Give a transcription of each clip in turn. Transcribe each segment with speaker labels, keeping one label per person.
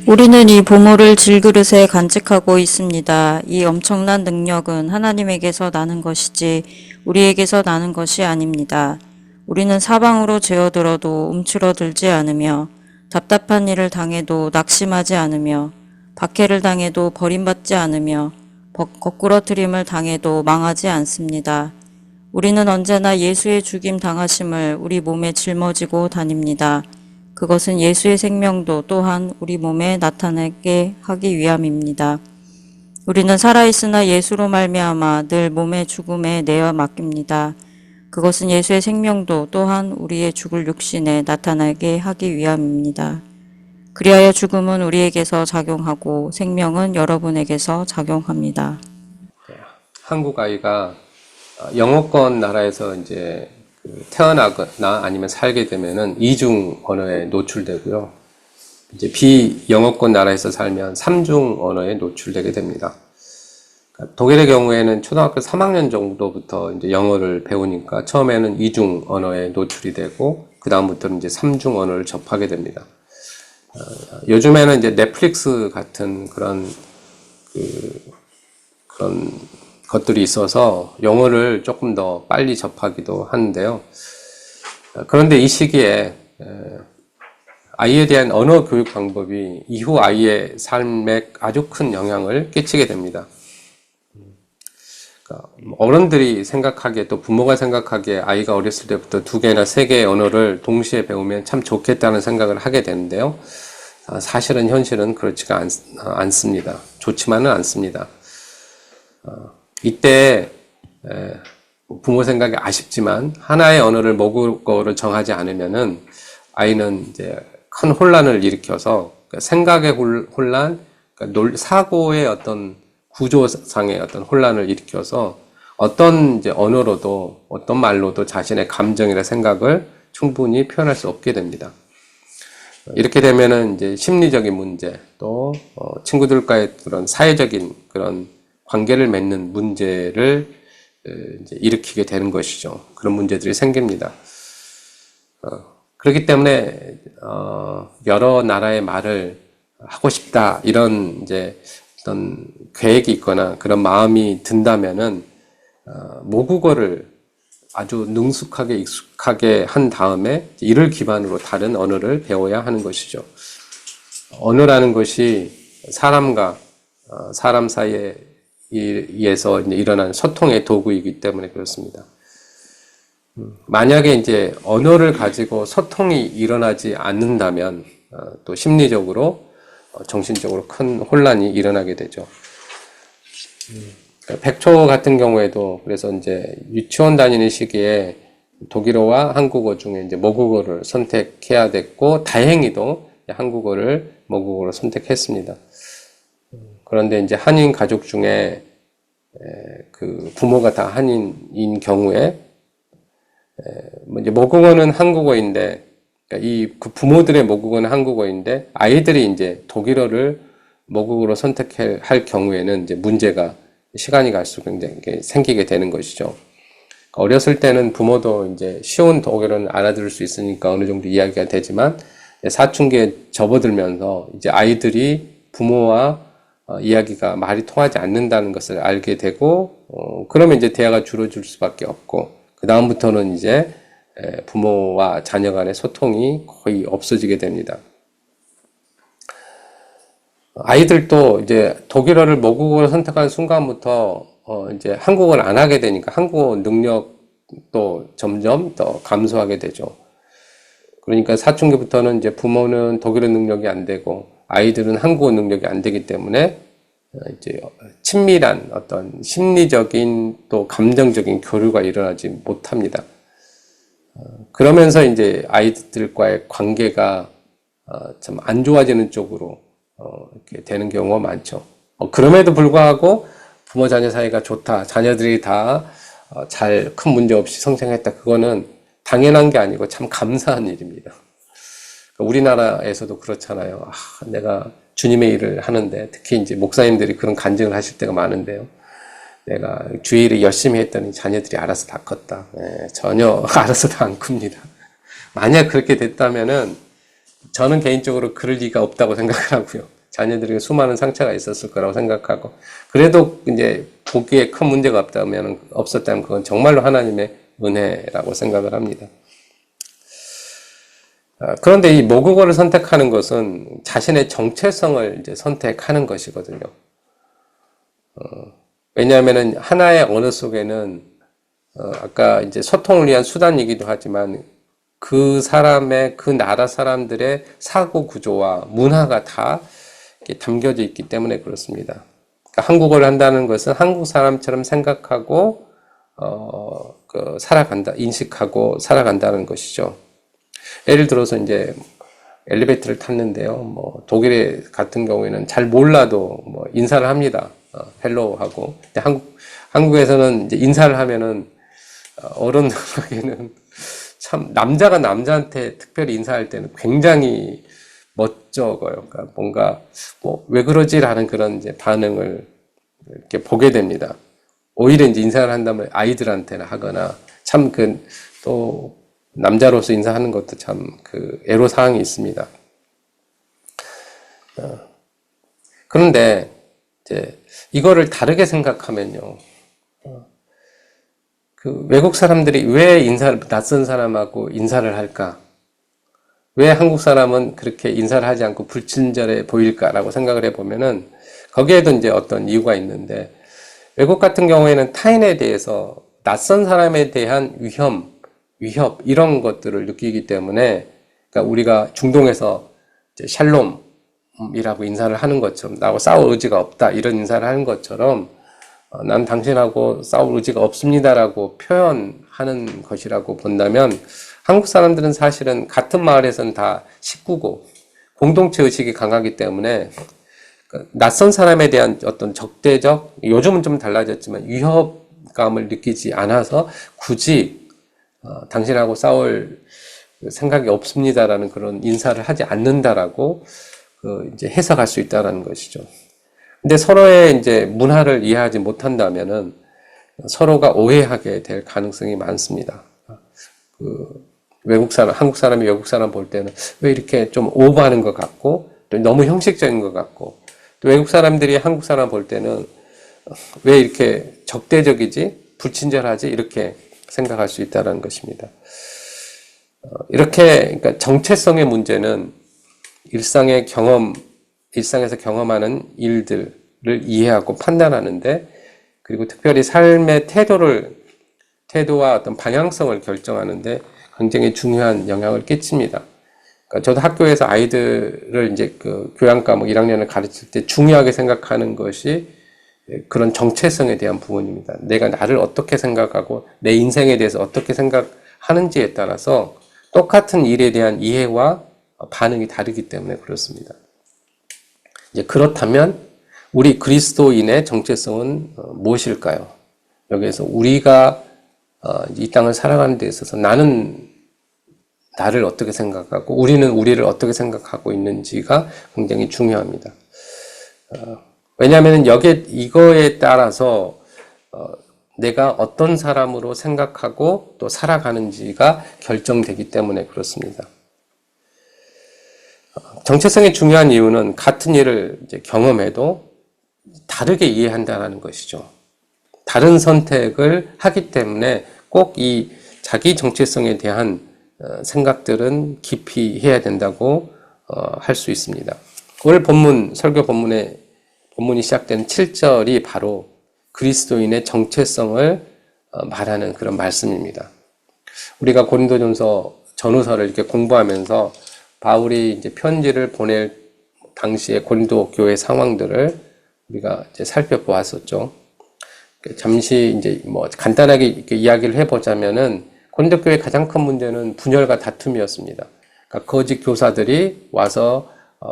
Speaker 1: 우리는 이 보물을 질그릇에 간직하고 있습니다. 이 엄청난 능력은 하나님에게서 나는 것이지 우리에게서 나는 것이 아닙니다. 우리는 사방으로 제어들어도 움츠러들지 않으며 답답한 일을 당해도 낙심하지 않으며 박해를 당해도 버림받지 않으며 거꾸러뜨림을 당해도 망하지 않습니다. 우리는 언제나 예수의 죽임 당하심을 우리 몸에 짊어지고 다닙니다. 그것은 예수의 생명도 또한 우리 몸에 나타나게 하기 위함입니다. 우리는 살아있으나 예수로 말미암아 늘 몸의 죽음에 내어 맡깁니다. 그것은 예수의 생명도 또한 우리의 죽을 육신에 나타나게 하기 위함입니다. 그리하여 죽음은 우리에게서 작용하고 생명은 여러분에게서 작용합니다.
Speaker 2: 한국 아이가 영어권 나라에서 이제 태어나거나 아니면 살게 되면은 이중 언어에 노출되고요. 이제 비영어권 나라에서 살면 삼중 언어에 노출되게 됩니다. 그러니까 독일의 경우에는 초등학교 3학년 정도부터 이제 영어를 배우니까 처음에는 이중 언어에 노출이 되고 그 다음부터는 이제 삼중 언어를 접하게 됩니다. 요즘에는 이제 넷플릭스 같은 그런 것들이 있어서 영어를 조금 더 빨리 접하기도 하는데요. 그런데 이 시기에 아이에 대한 언어 교육 방법이 이후 아이의 삶에 아주 큰 영향을 끼치게 됩니다. 그러니까 어른들이 생각하기에 또 부모가 생각하기에 아이가 어렸을 때부터 2개나 3개의 언어를 동시에 배우면 참 좋겠다는 생각을 하게 되는데요. 사실은 현실은 그렇지가 않습니다. 좋지만은 않습니다. 이때 부모 생각이 아쉽지만 하나의 언어를 모국어로 정하지 않으면은 아이는 이제 큰 혼란을 일으켜서 생각의 혼란, 사고의 어떤 구조상의 어떤 혼란을 일으켜서 어떤 이제 언어로도 어떤 말로도 자신의 감정이나 생각을 충분히 표현할 수 없게 됩니다. 이렇게 되면은 이제 심리적인 문제, 또 친구들과의 그런 사회적인 그런 관계를 맺는 문제를 이제 일으키게 되는 것이죠. 그런 문제들이 생깁니다. 그렇기 때문에 여러 나라의 말을 하고 싶다 이런 이제 어떤 계획이 있거나 그런 마음이 든다면은 모국어를 아주 능숙하게 익숙하게 한 다음에 이를 기반으로 다른 언어를 배워야 하는 것이죠. 언어라는 것이 사람과 사람 사이에 의해서 일어나는 소통의 도구이기 때문에 그렇습니다. 만약에 이제 언어를 가지고 소통이 일어나지 않는다면 또 심리적으로 정신적으로 큰 혼란이 일어나게 되죠. 백초 같은 경우에도 그래서 이제 유치원 다니는 시기에 독일어와 한국어 중에 이제 모국어를 선택해야 됐고 다행히도 한국어를 모국어로 선택했습니다. 그런데 이제 한인 가족 중에 그 부모가 다 한인인 경우에 이제 모국어는 한국어인데 그러니까 그 부모들의 모국어는 한국어인데 아이들이 이제 독일어를 모국어로 선택할 경우에는 이제 문제가 시간이 갈수록 굉장히 생기게 되는 것이죠. 어렸을 때는 부모도 이제 쉬운 독일어는 알아들을 수 있으니까 어느 정도 이야기가 되지만 사춘기에 접어들면서 이제 아이들이 부모와 이야기가 말이 통하지 않는다는 것을 알게 되고 그러면 이제 대화가 줄어들 수밖에 없고 그 다음부터는 이제 부모와 자녀 간의 소통이 거의 없어지게 됩니다. 아이들도 이제 독일어를 모국어로 선택한 순간부터 이제 한국어를 안 하게 되니까 한국어 능력도 점점 더 감소하게 되죠. 그러니까 사춘기부터는 이제 부모는 독일어 능력이 안 되고 아이들은 한국어 능력이 안 되기 때문에 이제 친밀한 어떤 심리적인 또 감정적인 교류가 일어나지 못합니다. 그러면서 이제 아이들과의 관계가 좀 안 좋아지는 쪽으로 이렇게 되는 경우가 많죠. 그럼에도 불구하고 부모 자녀 사이가 좋다, 자녀들이 다 잘 큰 문제 없이 성장했다. 그거는 당연한 게 아니고 참 감사한 일입니다. 우리나라에서도 그렇잖아요. 내가 주님의 일을 하는데 특히 이제 목사님들이 그런 간증을 하실 때가 많은데요. 내가 주일에 열심히 했더니 자녀들이 알아서 다 컸다. 전혀 알아서 다 안 큽니다. 만약 그렇게 됐다면은 저는 개인적으로 그럴 리가 없다고 생각을 하고요. 자녀들에게 수많은 상처가 있었을 거라고 생각하고, 그래도 이제 보기에 큰 문제가 없었다면 그건 정말로 하나님의 은혜라고 생각을 합니다. 그런데 이 모국어를 선택하는 것은 자신의 정체성을 이제 선택하는 것이거든요. 왜냐하면은 하나의 언어 속에는 아까 이제 소통을 위한 수단이기도 하지만 그 사람의, 그 나라 사람들의 사고 구조와 문화가 다 이렇게 담겨져 있기 때문에 그렇습니다. 그러니까 한국어를 한다는 것은 한국 사람처럼 생각하고 살아간다, 인식하고 살아간다는 것이죠. 예를 들어서 이제 엘리베이터를 탔는데요. 뭐 독일 같은 경우에는 잘 몰라도 뭐 인사를 합니다. 헬로우 하고. 근데 한국에서는 이제 인사를 하면은 어른들에게는 참 남자가 남자한테 특별히 인사할 때는 굉장히 멋쩍어요. 그러니까 뭔가 뭐 왜 그러지라는 그런 이제 반응을 이렇게 보게 됩니다. 오히려 이제 인사를 한다면 아이들한테나 하거나 참 또 남자로서 인사하는 것도 참 애로사항이 있습니다. 그런데 이제 이거를 다르게 생각하면요. 외국 사람들이 왜 낯선 사람하고 인사를 할까? 왜 한국 사람은 그렇게 인사를 하지 않고 불친절해 보일까라고 생각을 해보면은 거기에도 이제 어떤 이유가 있는데, 외국 같은 경우에는 타인에 대해서 낯선 사람에 대한 위협 이런 것들을 느끼기 때문에, 그러니까 우리가 중동에서 이제 샬롬이라고 인사를 하는 것처럼, 나하고 싸울 의지가 없다 이런 인사를 하는 것처럼 난 당신하고 싸울 의지가 없습니다라고 표현하는 것이라고 본다면, 한국 사람들은 사실은 같은 마을에서는 다 식구고 공동체 의식이 강하기 때문에 낯선 사람에 대한 어떤 적대적, 요즘은 좀 달라졌지만 위협감을 느끼지 않아서 굳이 당신하고 싸울 생각이 없습니다라는 그런 인사를 하지 않는다라고 이제 해석할 수 있다라는 것이죠. 근데 서로의 이제 문화를 이해하지 못한다면은 서로가 오해하게 될 가능성이 많습니다. 한국 사람이 외국 사람 볼 때는 왜 이렇게 좀 오버하는 것 같고, 또 너무 형식적인 것 같고, 또 외국 사람들이 한국 사람 볼 때는 왜 이렇게 적대적이지, 불친절하지, 이렇게 생각할 수 있다는 것입니다. 그러니까 정체성의 문제는 일상에서 경험하는 일들을 이해하고 판단하는데, 그리고 특별히 삶의 태도와 어떤 방향성을 결정하는데 굉장히 중요한 영향을 끼칩니다. 그러니까 저도 학교에서 아이들을 이제 교양 과목 1학년을 가르칠 때 중요하게 생각하는 것이 그런 정체성에 대한 부분입니다. 내가 나를 어떻게 생각하고 내 인생에 대해서 어떻게 생각하는지에 따라서 똑같은 일에 대한 이해와 반응이 다르기 때문에 그렇습니다. 이제 그렇다면 우리 그리스도인의 정체성은 무엇일까요? 여기에서 우리가 이 땅을 살아가는 데 있어서 나는 나를 어떻게 생각하고 우리는 우리를 어떻게 생각하고 있는지가 굉장히 중요합니다. 왜냐하면 이거에 따라서 내가 어떤 사람으로 생각하고 또 살아가는지가 결정되기 때문에 그렇습니다. 정체성이 중요한 이유는 같은 일을 이제 경험해도 다르게 이해한다는 것이죠. 다른 선택을 하기 때문에 꼭 이 자기 정체성에 대한 생각들은 깊이 해야 된다고 할 수 있습니다. 오늘 설교 본문이 시작되는 7절이 바로 그리스도인의 정체성을 말하는 그런 말씀입니다. 우리가 고린도전서 전후서를 이렇게 공부하면서 바울이 이제 편지를 보낼 당시의 고린도 교회 상황들을 우리가 이제 살펴보았었죠. 잠시 이제 간단하게 이렇게 이야기를 해보자면은 고린도 교회의 가장 큰 문제는 분열과 다툼이었습니다. 그러니까 거짓 교사들이 와서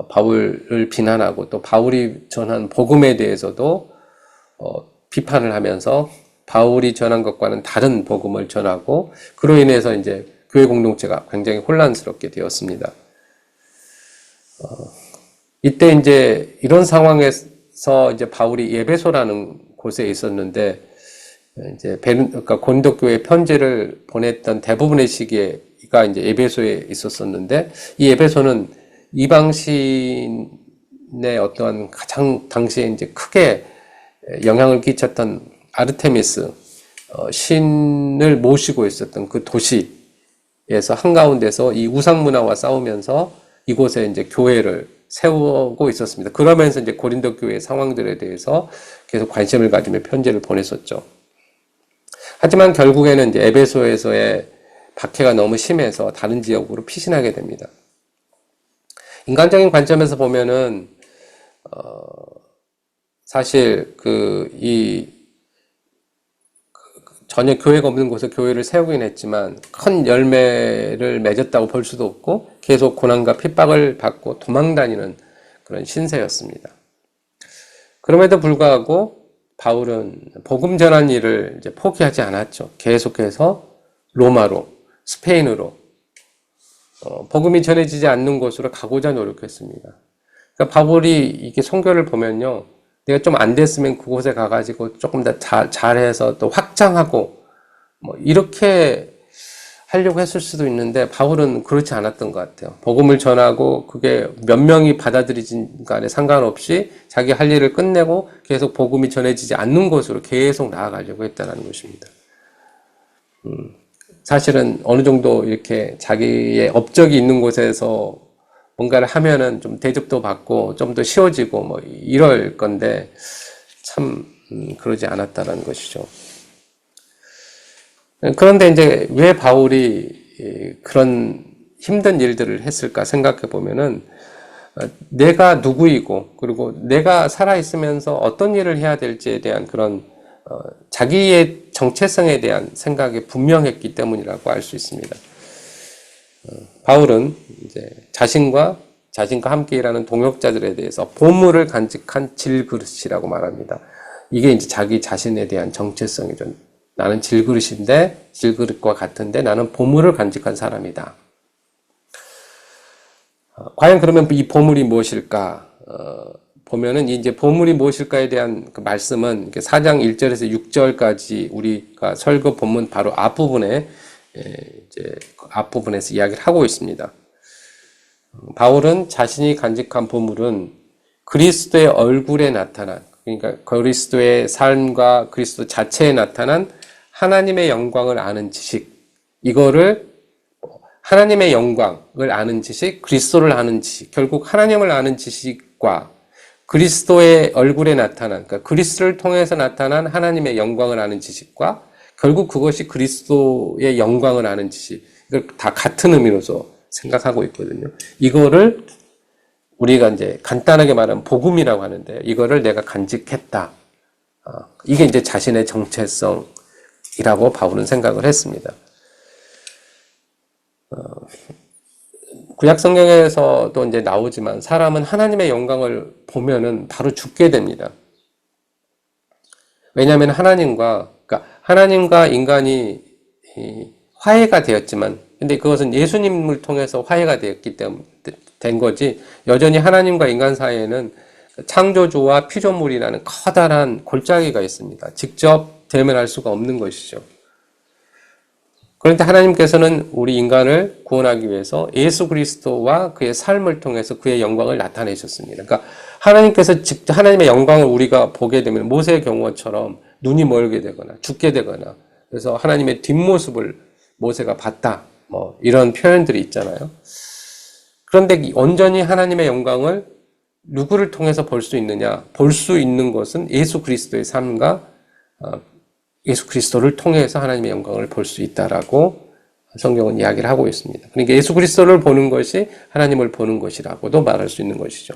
Speaker 2: 바울을 비난하고 또 바울이 전한 복음에 대해서도 비판을 하면서 바울이 전한 것과는 다른 복음을 전하고, 그로 인해서 이제 교회 공동체가 굉장히 혼란스럽게 되었습니다. 이때 이제 이런 상황에서 이제 바울이 에베소라는 곳에 있었는데, 이제 그러니까 고린도 교회 편지를 보냈던 대부분의 시기가 이제 에베소에 있었었는데, 이 에베소는 이방 어떠한 가장 당시에 이제 크게 영향을 끼쳤던 아르테미스 신을 모시고 있었던 그 도시에서 한가운데서 이 우상 문화와 싸우면서 이곳에 이제 교회를 세우고 있었습니다. 그러면서 이제 고린도 교회의 상황들에 대해서 계속 관심을 가지며 편지를 보냈었죠. 하지만 결국에는 이제 에베소에서의 박해가 너무 심해서 다른 지역으로 피신하게 됩니다. 인간적인 관점에서 보면은 사실 전혀 교회가 없는 곳에 교회를 세우긴 했지만 큰 열매를 맺었다고 볼 수도 없고 계속 고난과 핍박을 받고 도망다니는 그런 신세였습니다. 그럼에도 불구하고 바울은 복음 전한 일을 이제 포기하지 않았죠. 계속해서 로마로, 스페인으로 복음이 전해지지 않는 곳으로 가고자 노력했습니다. 그러니까 바울이 이게 선교를 보면요, 내가 좀 안 됐으면 그곳에 가가지고 조금 더 잘해서 또 확장하고 뭐 이렇게 하려고 했을 수도 있는데 바울은 그렇지 않았던 것 같아요. 복음을 전하고 그게 몇 명이 받아들이진 간에 상관없이 자기 할 일을 끝내고 계속 복음이 전해지지 않는 곳으로 계속 나아가려고 했다는 것입니다. 사실은 어느 정도 이렇게 자기의 업적이 있는 곳에서 뭔가를 하면은 좀 대접도 받고 좀 더 쉬워지고 뭐 이럴 건데 참 그러지 않았다는 것이죠. 그런데 이제 왜 바울이 그런 힘든 일들을 했을까 생각해 보면은 내가 누구이고 그리고 내가 살아있으면서 어떤 일을 해야 될지에 대한 그런 자기의 정체성에 대한 생각이 분명했기 때문이라고 알 수 있습니다. 바울은 이제 자신과 함께 일하는 동역자들에 대해서 보물을 간직한 질그릇이라고 말합니다. 이게 이제 자기 자신에 대한 정체성이죠. 나는 질그릇인데, 질그릇과 같은데 나는 보물을 간직한 사람이다. 과연 그러면 이 보물이 무엇일까? 보면은 이제 보물이 무엇일까에 대한 그 말씀은 4장 1절에서 6절까지 우리가 설교 본문 바로 앞부분에 이제 앞부분에서 이야기를 하고 있습니다. 바울은 자신이 간직한 보물은 그리스도의 얼굴에 나타난, 그러니까 그리스도의 삶과 그리스도 자체에 나타난 하나님의 영광을 아는 지식, 이거를 하나님의 영광을 아는 지식, 그리스도를 아는 지식, 결국 하나님을 아는 지식과 그리스도의 얼굴에 나타난, 그러니까 그리스도를 통해서 나타난 하나님의 영광을 아는 지식과 결국 그것이 그리스도의 영광을 아는 지식, 이걸 다 같은 의미로서 생각하고 있거든요. 이거를 우리가 이제 간단하게 말하면 복음이라고 하는데, 이거를 내가 간직했다. 이게 이제 자신의 정체성이라고 바울은 생각을 했습니다. 구약 성경에서도 이제 나오지만 사람은 하나님의 영광을 보면은 바로 죽게 됩니다. 왜냐하면 하나님과 인간이 화해가 되었지만, 근데 그것은 예수님을 통해서 화해가 되었기 때문에 된 거지, 여전히 하나님과 인간 사이에는 창조주와 피조물이라는 커다란 골짜기가 있습니다. 직접 대면할 수가 없는 것이죠. 그런데 하나님께서는 우리 인간을 구원하기 위해서 예수 그리스도와 그의 삶을 통해서 그의 영광을 나타내셨습니다. 그러니까 하나님께서 직접 하나님의 영광을 우리가 보게 되면 모세의 경우처럼 눈이 멀게 되거나 죽게 되거나, 그래서 하나님의 뒷모습을 모세가 봤다, 뭐 이런 표현들이 있잖아요. 그런데 온전히 하나님의 영광을 누구를 통해서 볼 수 있느냐? 볼 수 있는 것은 예수 그리스도의 삶과 예수 그리스도를 통해서 하나님의 영광을 볼 수 있다라고 성경은 이야기를 하고 있습니다. 그러니까 예수 그리스도를 보는 것이 하나님을 보는 것이라고도 말할 수 있는 것이죠.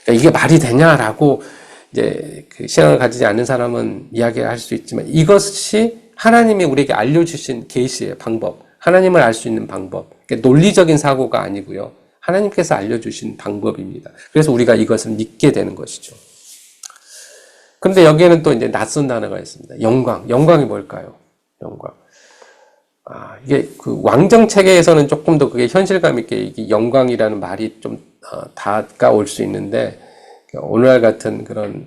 Speaker 2: 그러니까 이게 말이 되냐라고 이제 그 신앙을 가지지 않는 사람은 이야기할 수 있지만, 이것이 하나님이 우리에게 알려주신 계시의 방법, 하나님을 알 수 있는 방법, 그러니까 논리적인 사고가 아니고요, 하나님께서 알려주신 방법입니다. 그래서 우리가 이것을 믿게 되는 것이죠. 그런데 여기에는 또 이제 낯선 단어가 있습니다. 영광. 영광이 뭘까요? 영광. 이게 그 왕정 체계에서는 조금 더 그게 현실감 있게 이게 영광이라는 말이 좀 다가올 수 있는데, 오늘날 같은 그런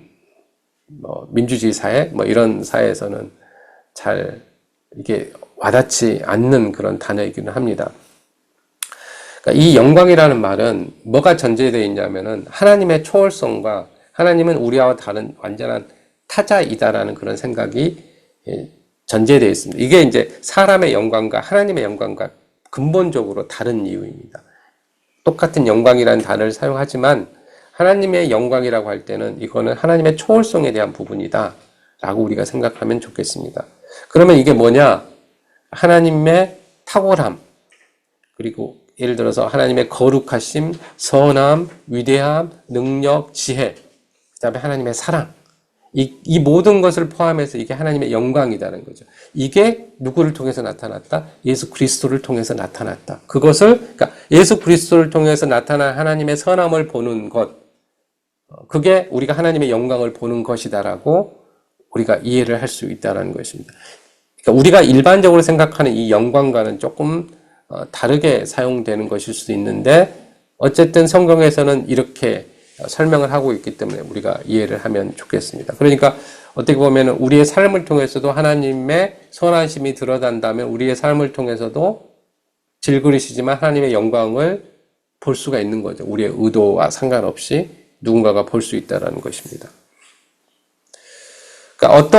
Speaker 2: 뭐 민주주의 사회, 뭐 이런 사회에서는 잘 이게 와닿지 않는 그런 단어이기는 합니다. 그러니까 이 영광이라는 말은 뭐가 전제되어 있냐면은 하나님의 초월성과 하나님은 우리와 다른 완전한 타자이다라는 그런 생각이 전제되어 있습니다. 이게 이제 사람의 영광과 하나님의 영광과 근본적으로 다른 이유입니다. 똑같은 영광이라는 단어를 사용하지만 하나님의 영광이라고 할 때는 이거는 하나님의 초월성에 대한 부분이다 라고 우리가 생각하면 좋겠습니다. 그러면 이게 뭐냐? 하나님의 탁월함, 그리고 예를 들어서 하나님의 거룩하심, 선함, 위대함, 능력, 지혜, 그 다음에 하나님의 사랑, 이 모든 것을 포함해서 이게 하나님의 영광이라는 거죠. 이게 누구를 통해서 나타났다? 예수 그리스도를 통해서 나타났다. 그러니까 예수 그리스도를 통해서 나타난 하나님의 선함을 보는 것, 그게 우리가 하나님의 영광을 보는 것이다라고 우리가 이해를 할 수 있다는 것입니다. 그러니까 우리가 일반적으로 생각하는 이 영광과는 조금 다르게 사용되는 것일 수도 있는데 어쨌든 성경에서는 이렇게 설명을 하고 있기 때문에 우리가 이해를 하면 좋겠습니다. 그러니까 어떻게 보면 우리의 삶을 통해서도 하나님의 선하심이 드러난다면 우리의 삶을 통해서도 질그릇이지만 하나님의 영광을 볼 수가 있는 거죠. 우리의 의도와 상관없이 누군가가 볼 수 있다는 것입니다. 그러니까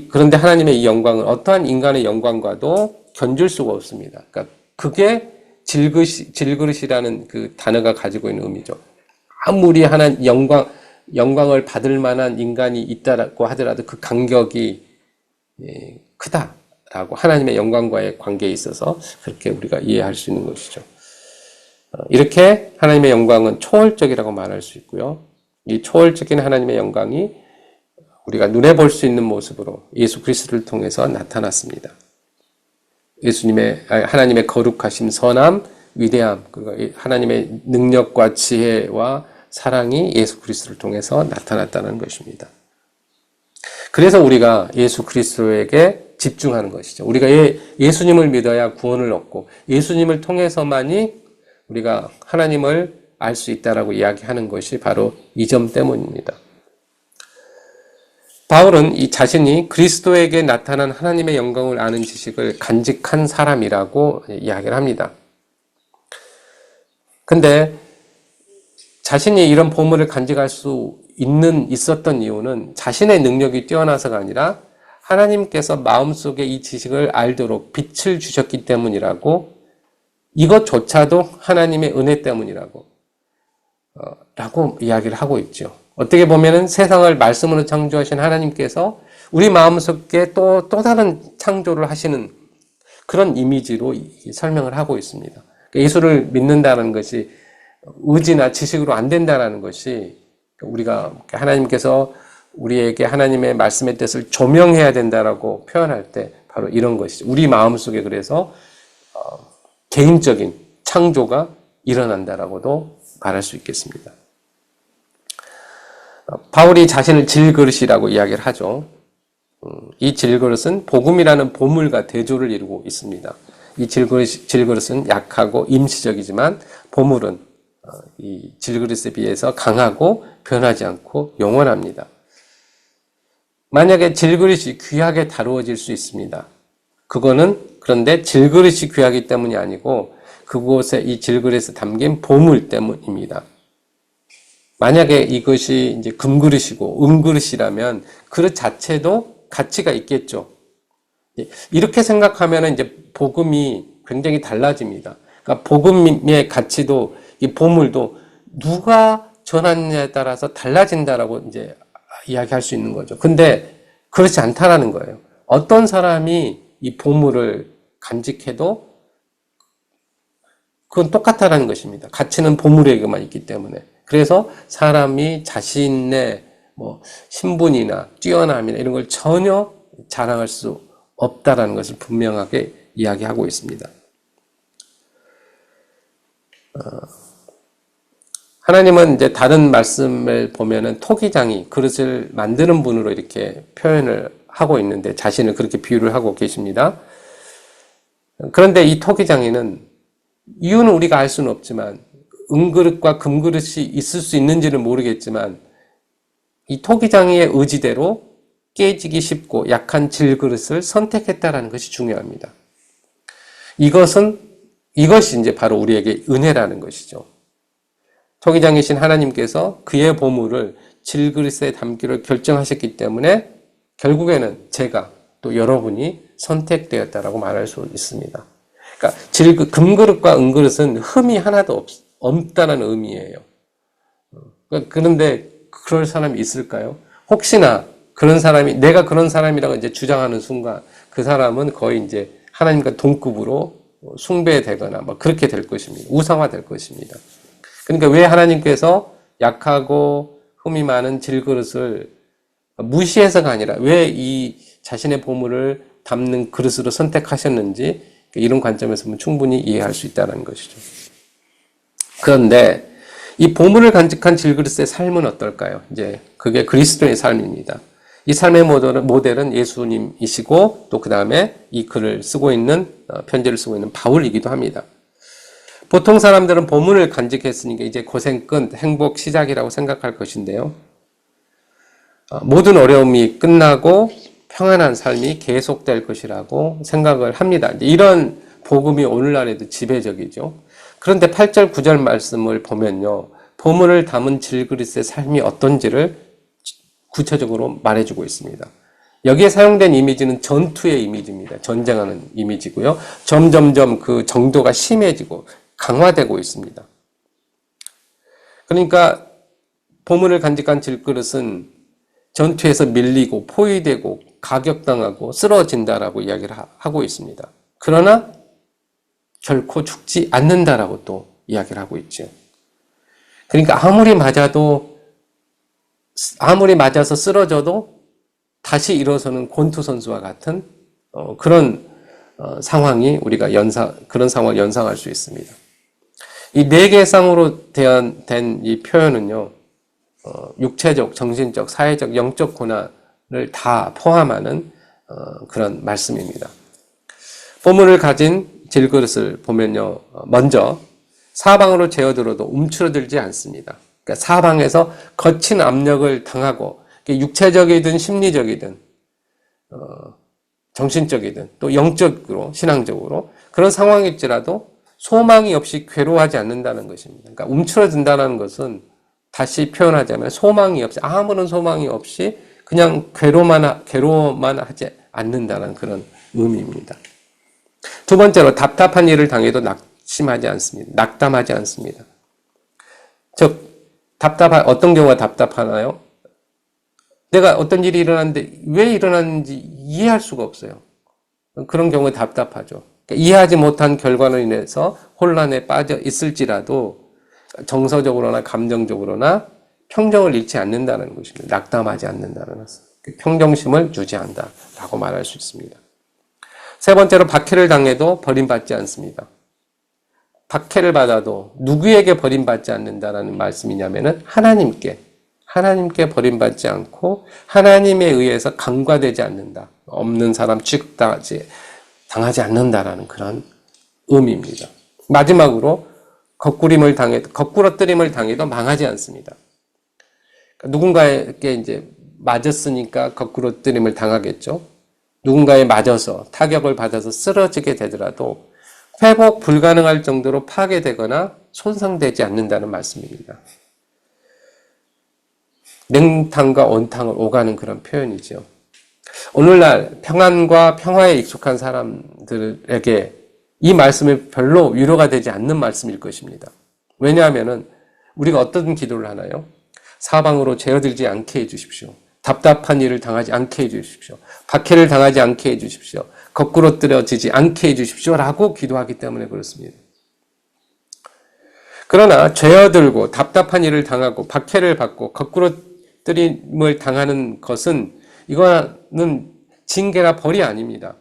Speaker 2: 그런데 하나님의 이 영광은 어떠한 인간의 영광과도 견줄 수가 없습니다. 그러니까 그게 질그릇이라는 그 단어가 가지고 있는 의미죠. 아무리 영광을 받을 만한 인간이 있다고 하더라도 그 간격이 크다라고 하나님의 영광과의 관계에 있어서 그렇게 우리가 이해할 수 있는 것이죠. 이렇게 하나님의 영광은 초월적이라고 말할 수 있고요. 이 초월적인 하나님의 영광이 우리가 눈에 볼 수 있는 모습으로 예수 그리스도를 통해서 나타났습니다. 하나님의 거룩하심, 선함, 위대함, 하나님의 능력과 지혜와 사랑이 예수 그리스도를 통해서 나타났다는 것입니다. 그래서 우리가 예수 그리스도에게 집중하는 것이죠. 우리가 예수님을 믿어야 구원을 얻고 예수님을 통해서만이 우리가 하나님을 알 수 있다라고 이야기하는 것이 바로 이 점 때문입니다. 바울은 이 자신이 그리스도에게 나타난 하나님의 영광을 아는 지식을 간직한 사람이라고 이야기를 합니다. 근데 자신이 이런 보물을 간직할 수 있었던 이유는 자신의 능력이 뛰어나서가 아니라 하나님께서 마음속에 이 지식을 알도록 빛을 주셨기 때문이라고, 이것조차도 하나님의 은혜 때문이라고 라고 이야기를 하고 있죠. 어떻게 보면은 세상을 말씀으로 창조하신 하나님께서 우리 마음속에 또 다른 창조를 하시는 그런 이미지로 설명을 하고 있습니다. 예수를 믿는다는 것이 의지나 지식으로 안 된다는 것이, 우리가 하나님께서 우리에게 하나님의 말씀의 뜻을 조명해야 된다라고 표현할 때 바로 이런 것이죠. 우리 마음속에 그래서 개인적인 창조가 일어난다라고도 말할 수 있겠습니다. 바울이 자신을 질그릇이라고 이야기를 하죠. 이 질그릇은 복음이라는 보물과 대조를 이루고 있습니다. 이 질그릇은 약하고 임시적이지만 보물은 이 질그릇에 비해서 강하고 변하지 않고 영원합니다. 만약에 질그릇이 귀하게 다루어질 수 있습니다. 그런데 질그릇이 귀하기 때문이 아니고 그곳에 이 질그릇에 담긴 보물 때문입니다. 만약에 이것이 이제 금그릇이고 은그릇이라면 그릇 자체도 가치가 있겠죠. 이렇게 생각하면 이제 복음이 굉장히 달라집니다. 그러니까 복음의 가치도 이 보물도 누가 전하느냐에 따라서 달라진다라고 이제 이야기할 수 있는 거죠. 근데 그렇지 않다라는 거예요. 어떤 사람이 이 보물을 간직해도 그건 똑같다라는 것입니다. 가치는 보물에게만 있기 때문에. 그래서 사람이 자신의 신분이나 뛰어남이나 이런 걸 전혀 자랑할 수 없다라는 것을 분명하게 이야기하고 있습니다. 하나님은 이제 다른 말씀을 보면은 토기장이 그릇을 만드는 분으로 이렇게 표현을 하고 있는데 자신을 그렇게 비유를 하고 계십니다. 그런데 이 토기장이는 이유는 우리가 알 수는 없지만 은그릇과 금그릇이 있을 수 있는지는 모르겠지만 이 토기장이의 의지대로 깨지기 쉽고 약한 질그릇을 선택했다라는 것이 중요합니다. 이것은 이것이 이제 바로 우리에게 은혜라는 것이죠. 토기장이신 하나님께서 그의 보물을 질그릇에 담기로 결정하셨기 때문에 결국에는 제가 또 여러분이 선택되었다라고 말할 수 있습니다. 그러니까 금그릇과 은그릇은 흠이 하나도 없다는 의미예요. 그런데 그럴 사람이 있을까요? 혹시나 그런 사람이 내가 그런 사람이라고 이제 주장하는 순간 그 사람은 거의 이제 하나님과 동급으로 숭배되거나 뭐 그렇게 될 것입니다. 우상화될 것입니다. 그러니까 왜 하나님께서 약하고 흠이 많은 질그릇을 무시해서가 아니라 왜 이 자신의 보물을 담는 그릇으로 선택하셨는지 이런 관점에서 보면 충분히 이해할 수 있다는 것이죠. 그런데 이 보물을 간직한 질그릇의 삶은 어떨까요? 이제 그게 그리스도의 삶입니다. 이 삶의 모델은 예수님이시고 또 그 다음에 이 글을 쓰고 있는 편지를 쓰고 있는 바울이기도 합니다. 보통 사람들은 보물을 간직했으니까 이제 고생 끝, 행복 시작이라고 생각할 것인데요. 모든 어려움이 끝나고 평안한 삶이 계속될 것이라고 생각을 합니다. 이런 복음이 오늘날에도 지배적이죠. 그런데 8절, 9절 말씀을 보면요. 보물을 담은 질그릇의 삶이 어떤지를 구체적으로 말해주고 있습니다. 여기에 사용된 이미지는 전투의 이미지입니다. 전쟁하는 이미지고요. 점점점 그 정도가 심해지고 강화되고 있습니다. 그러니까 보물을 간직한 질그릇은 전투에서 밀리고 포위되고 가격당하고 쓰러진다라고 이야기를 하고 있습니다. 그러나 결코 죽지 않는다라고 또 이야기를 하고 있죠. 그러니까 아무리 맞아서 쓰러져도 다시 일어서는 권투 선수와 같은 그런 상황이 우리가 그런 상황을 연상할 수 있습니다. 이 네 개의 쌍으로 된 이 표현은요, 육체적, 정신적, 사회적, 영적 고난을 다 포함하는 그런 말씀입니다. 보물을 가진 질그릇을 보면요, 먼저 사방으로 제어들어도 움츠러들지 않습니다. 그러니까 사방에서 거친 압력을 당하고 육체적이든 심리적이든 정신적이든 또 영적으로 신앙적으로 그런 상황일지라도 소망이 없이 괴로워하지 않는다는 것입니다. 그러니까 움츠러든다는 것은 다시 표현하자면 소망이 없이 아무런 소망이 없이 그냥 괴로워만 하지 않는다는 그런 의미입니다. 두 번째로 답답한 일을 당해도 낙심하지 않습니다. 낙담하지 않습니다. 즉 어떤 경우가 답답하나요? 내가 어떤 일이 일어났는데 왜 일어났는지 이해할 수가 없어요. 그런 경우에 답답하죠. 그러니까 이해하지 못한 결과로 인해서 혼란에 빠져 있을지라도 정서적으로나 감정적으로나 평정을 잃지 않는다는 것입니다. 낙담하지 않는다는 것은. 평정심을 유지한다라고 말할 수 있습니다. 세 번째로 박해를 당해도 버림받지 않습니다. 박해를 받아도 누구에게 버림받지 않는다라는 말씀이냐면은 하나님께 버림받지 않고 하나님에 의해서 강과되지 않는다. 없는 사람 취급당하지 않는다라는 그런 의미입니다. 마지막으로 거꾸러뜨림을 당해도 망하지 않습니다. 누군가에게 이제 맞았으니까 거꾸러뜨림을 당하겠죠. 누군가에 맞아서 타격을 받아서 쓰러지게 되더라도 회복 불가능할 정도로 파괴되거나 손상되지 않는다는 말씀입니다. 냉탕과 온탕을 오가는 그런 표현이죠. 오늘날 평안과 평화에 익숙한 사람들에게 이 말씀이 별로 위로가 되지 않는 말씀일 것입니다. 왜냐하면 우리가 어떤 기도를 하나요? 사방으로 제어들지 않게 해주십시오. 답답한 일을 당하지 않게 해주십시오. 박해를 당하지 않게 해주십시오. 거꾸로 떨어지지 않게 해주십시오. 라고 기도하기 때문에 그렇습니다. 그러나 죄어들고 답답한 일을 당하고 박해를 받고 거꾸로 뜨림을 당하는 것은 이거는 징계나 벌이 아닙니다.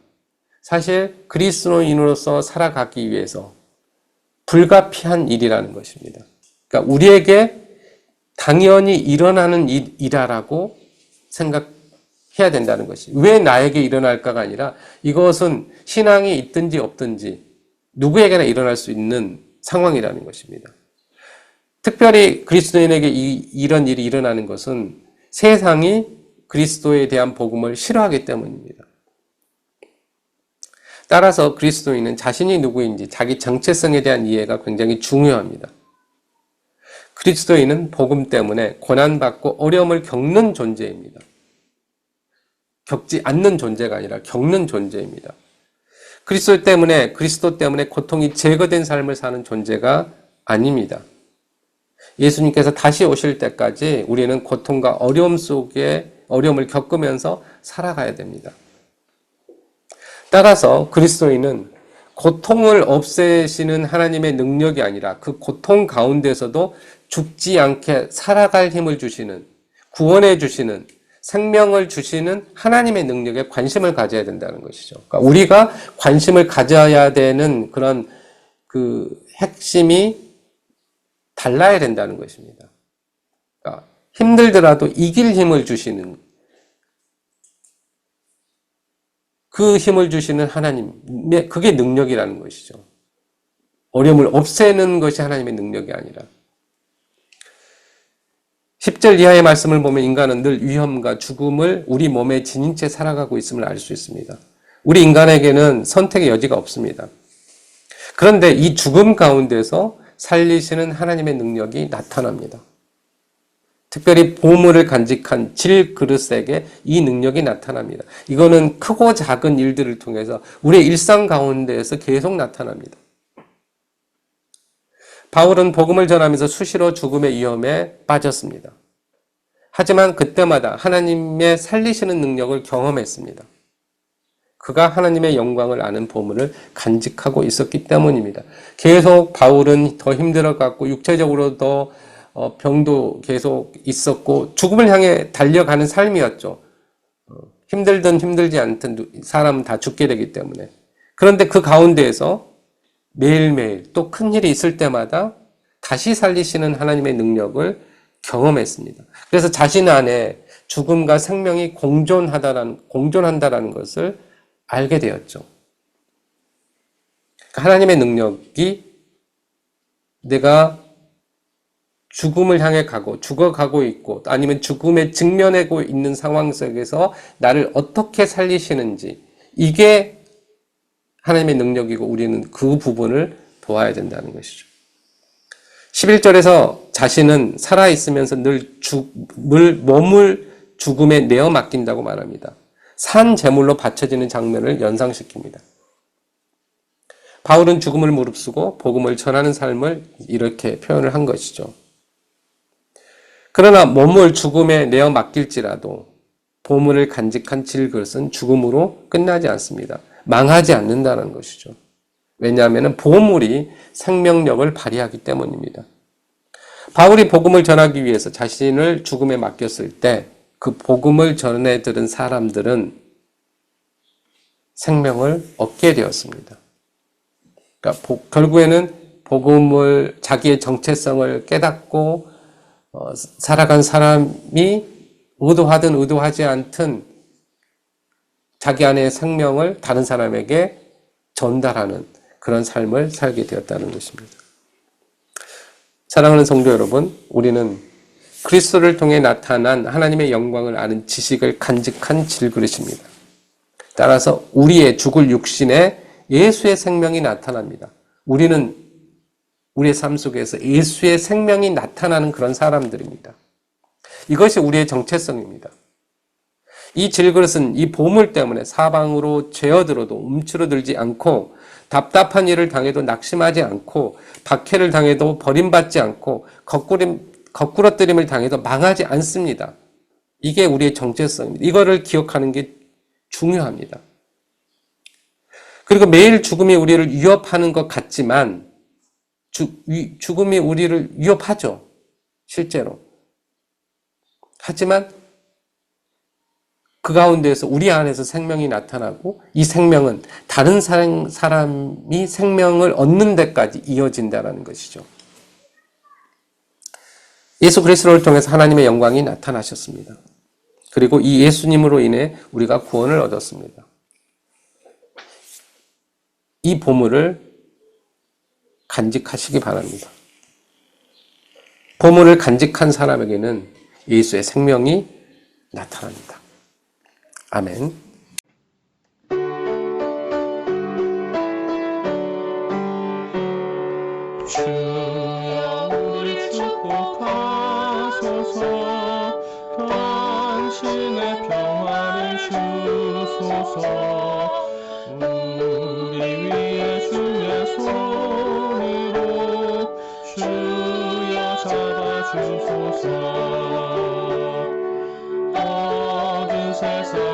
Speaker 2: 사실 그리스도인으로서 살아가기 위해서 불가피한 일이라는 것입니다. 그러니까 우리에게 당연히 일어나는 일이라고 생각해야 된다는 것이. 왜 나에게 일어날까가 아니라 이것은 신앙이 있든지 없든지 누구에게나 일어날 수 있는 상황이라는 것입니다. 특별히 그리스도인에게 이런 일이 일어나는 것은 세상이 그리스도에 대한 복음을 싫어하기 때문입니다. 따라서 그리스도인은 자신이 누구인지 자기 정체성에 대한 이해가 굉장히 중요합니다. 그리스도인은 복음 때문에 고난받고 어려움을 겪는 존재입니다. 겪지 않는 존재가 아니라 겪는 존재입니다. 그리스도 때문에 고통이 제거된 삶을 사는 존재가 아닙니다. 예수님께서 다시 오실 때까지 우리는 고통과 어려움 속에 어려움을 겪으면서 살아가야 됩니다. 따라서 그리스도인은 고통을 없애시는 하나님의 능력이 아니라 그 고통 가운데서도 죽지 않게 살아갈 힘을 주시는, 구원해 주시는, 생명을 주시는 하나님의 능력에 관심을 가져야 된다는 것이죠. 그러니까 우리가 관심을 가져야 되는 그런 그 핵심이 달라야 된다는 것입니다. 그러니까 힘들더라도 이길 힘을 주시는, 그 힘을 주시는 하나님의, 그게 능력이라는 것이죠. 어려움을 없애는 것이 하나님의 능력이 아니라. 10절 이하의 말씀을 보면 인간은 늘 위험과 죽음을 우리 몸에 지닌 채 살아가고 있음을 알 수 있습니다. 우리 인간에게는 선택의 여지가 없습니다. 그런데 이 죽음 가운데서 살리시는 하나님의 능력이 나타납니다. 특별히 보물을 간직한 질그릇에게 이 능력이 나타납니다. 이거는 크고 작은 일들을 통해서 우리의 일상 가운데에서 계속 나타납니다. 바울은 복음을 전하면서 수시로 죽음의 위험에 빠졌습니다. 하지만 그때마다 하나님의 살리시는 능력을 경험했습니다. 그가 하나님의 영광을 아는 보물을 간직하고 있었기 때문입니다. 계속 바울은 더 힘들어갔고 육체적으로 더 병도 계속 있었고 죽음을 향해 달려가는 삶이었죠. 힘들든 힘들지 않든 사람은 다 죽게 되기 때문에. 그런데 그 가운데에서 매일매일 또 큰일이 있을 때마다 다시 살리시는 하나님의 능력을 경험했습니다. 그래서 자신 안에 죽음과 생명이 공존한다라는 것을 알게 되었죠. 하나님의 능력이 내가 죽음을 향해 가고 죽어가고 있고 아니면 죽음에 직면하고 있는 상황 속에서 나를 어떻게 살리시는지, 이게 하나님의 능력이고 우리는 그 부분을 도와야 된다는 것이죠. 11절에서 자신은 살아있으면서 늘 몸을 죽음에 내어 맡긴다고 말합니다. 산 제물로 바쳐지는 장면을 연상시킵니다. 바울은 죽음을 무릅쓰고 복음을 전하는 삶을 이렇게 표현을 한 것이죠. 그러나 몸을 죽음에 내어 맡길지라도 보물을 간직한 질그릇은 죽음으로 끝나지 않습니다. 망하지 않는다는 것이죠. 왜냐하면 보물이 생명력을 발휘하기 때문입니다. 바울이 복음을 전하기 위해서 자신을 죽음에 맡겼을 때 그 복음을 전해 들은 사람들은 생명을 얻게 되었습니다. 그러니까 결국에는 복음을, 자기의 정체성을 깨닫고 살아간 사람이 의도하든 의도하지 않든 자기 안의 생명을 다른 사람에게 전달하는 그런 삶을 살게 되었다는 것입니다. 사랑하는 성도 여러분, 우리는 그리스도를 통해 나타난 하나님의 영광을 아는 지식을 간직한 질그릇입니다. 따라서 우리의 죽을 육신에 예수의 생명이 나타납니다. 우리는 우리의 삶 속에서 예수의 생명이 나타나는 그런 사람들입니다. 이것이 우리의 정체성입니다. 이 질그릇은 이 보물 때문에 사방으로 죄어들어도 움츠러들지 않고, 답답한 일을 당해도 낙심하지 않고, 박해를 당해도 버림받지 않고, 거꾸러뜨림을 당해도 망하지 않습니다. 이게 우리의 정체성입니다. 이거를 기억하는 게 중요합니다. 그리고 매일 죽음이 우리를 위협하는 것 같지만 죽음이 우리를 위협하죠. 실제로. 하지만 그 가운데에서 우리 안에서 생명이 나타나고 이 생명은 다른 사람이 생명을 얻는 데까지 이어진다는 것이죠. 예수 그리스도를 통해서 하나님의 영광이 나타나셨습니다. 그리고 이 예수님으로 인해 우리가 구원을 얻었습니다. 이 보물을 간직하시기 바랍니다. 보물을 간직한 사람에게는 예수의 생명이 나타납니다. 아멘.
Speaker 3: 주여 우리 축복하소서. 당신의 평화를 주소서. 우리 위에 주의 손으로 주여 잡아주소서. 어두운 세상